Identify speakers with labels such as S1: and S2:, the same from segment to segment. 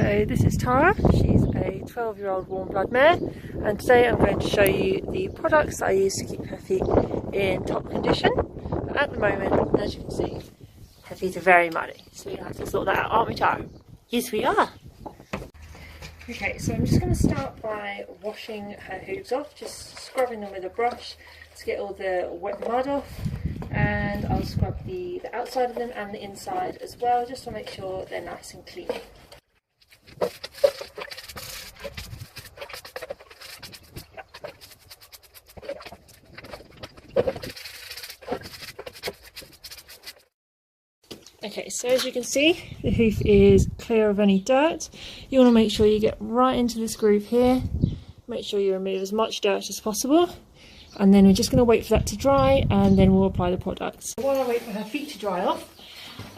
S1: So this is Tara. She's a 12-year-old warm blood mare, and today I'm going to show you the products I use to keep her feet in top condition. But at the moment, as you can see, her feet are very muddy, so we have to sort that out, aren't we, Tara? Yes, we are. Okay, so I'm just going to start by washing her hooves off, just scrubbing them with a brush to get all the wet mud off, and I'll scrub the outside of them and the inside as well, just to make sure they're nice and clean. Okay, so as you can see, the hoof is clear of any dirt. You want to make sure you get right into this groove here. Make sure you remove as much dirt as possible. And then we're just going to wait for that to dry, and then we'll apply the products. While I wait for her feet to dry off,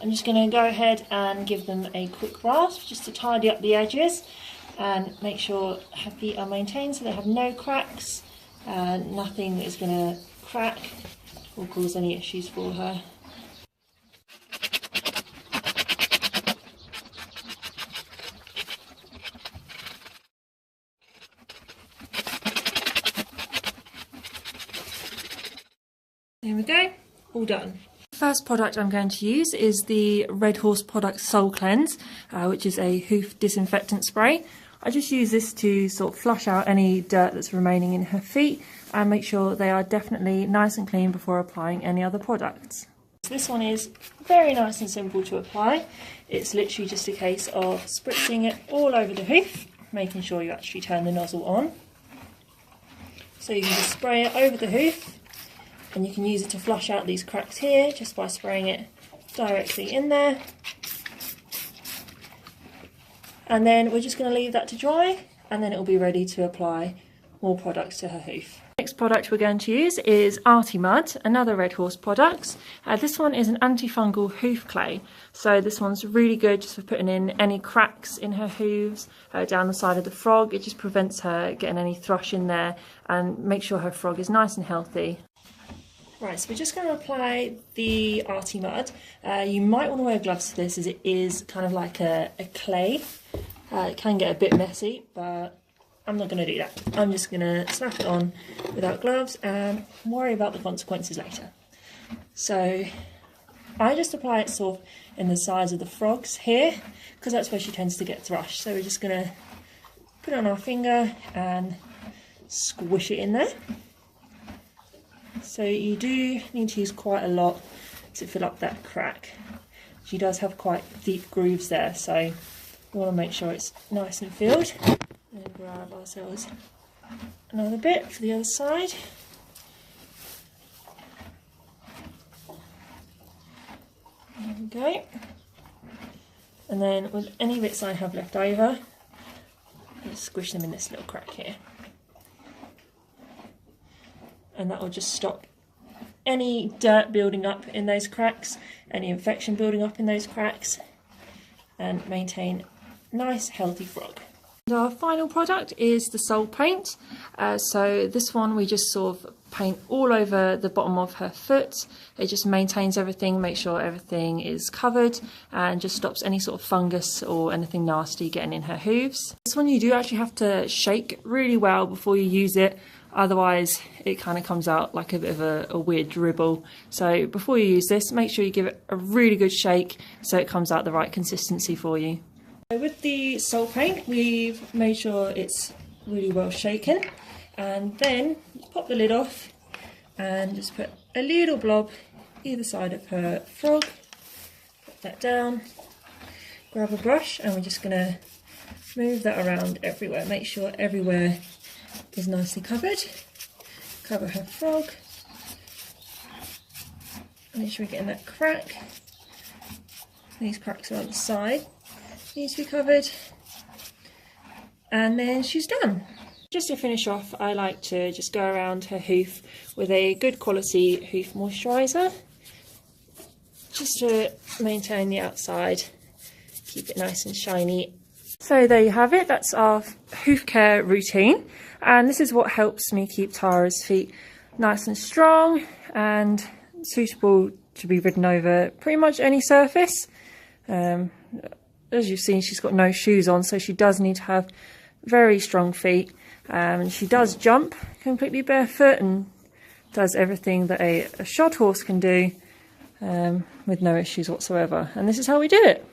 S1: I'm just going to go ahead and give them a quick rasp just to tidy up the edges and make sure her feet are maintained so they have no cracks. Nothing is going to crack or cause any issues for her. There we go, all done. The first product I'm going to use is the Red Horse Products Soul Cleanse, which is a hoof disinfectant spray. I just use this to sort of flush out any dirt that's remaining in her feet and make sure they are definitely nice and clean before applying any other products. So this one is very nice and simple to apply. It's literally just a case of spritzing it all over the hoof, making sure you actually turn the nozzle on. So you can just spray it over the hoof, and you can use it to flush out these cracks here just by spraying it directly in there. And then we're just going to leave that to dry, and then it will be ready to apply more products to her hoof. Next product we're going to use is Arty Mud, another Red Horse product. This one is an antifungal hoof clay, so this one's really good just for putting in any cracks in her hooves, down the side of the frog. It just prevents her getting any thrush in there and makes sure her frog is nice and healthy. Right, so we're just going to apply the Arty Mud. You might want to wear gloves for this, as it is kind of like a clay. It can get a bit messy, but I'm not going to do that. I'm just going to slap it on without gloves and worry about the consequences later. So I just apply it sort of in the sides of the frogs here, because that's where she tends to get thrush. So we're just going to put it on our finger and squish it in there. So you do need to use quite a lot to fill up that crack. She does have quite deep grooves there, so we want to make sure it's nice and filled. And grab ourselves another bit for the other side. There we go. And then with any bits I have left over, just squish them in this little crack here. And that will just stop any dirt building up in those cracks, any infection building up in those cracks, and maintain a nice healthy frog. And our final product is the Soul Paint. So this one we just sort of paint all over the bottom of her foot. It just maintains everything, makes sure everything is covered, and just stops any sort of fungus or anything nasty getting in her hooves. This one you do actually have to shake really well before you use it. Otherwise it kind of comes out like a bit of a weird dribble. So before you use this, make sure you give it a really good shake so it comes out the right consistency for you. So with the Soul Paint, we've made sure it's really well shaken, and then pop the lid off and just put a little blob either side of her frog. Put that down, grab a brush, and we're just going to move that around everywhere. Make sure everywhere is nicely covered. Cover her frog. Make sure we're getting that crack. These cracks are on the side. Needs to be covered. And then she's done. Just to finish off, I like to just go around her hoof with a good quality hoof moisturiser, just to maintain the outside, keep it nice and shiny. So there you have it, that's our hoof care routine, and this is what helps me keep Tara's feet nice and strong and suitable to be ridden over pretty much any surface. as you've seen, she's got no shoes on, so she does need to have very strong feet. She does jump completely barefoot and does everything that a shod horse can do with no issues whatsoever. And this is how we do it.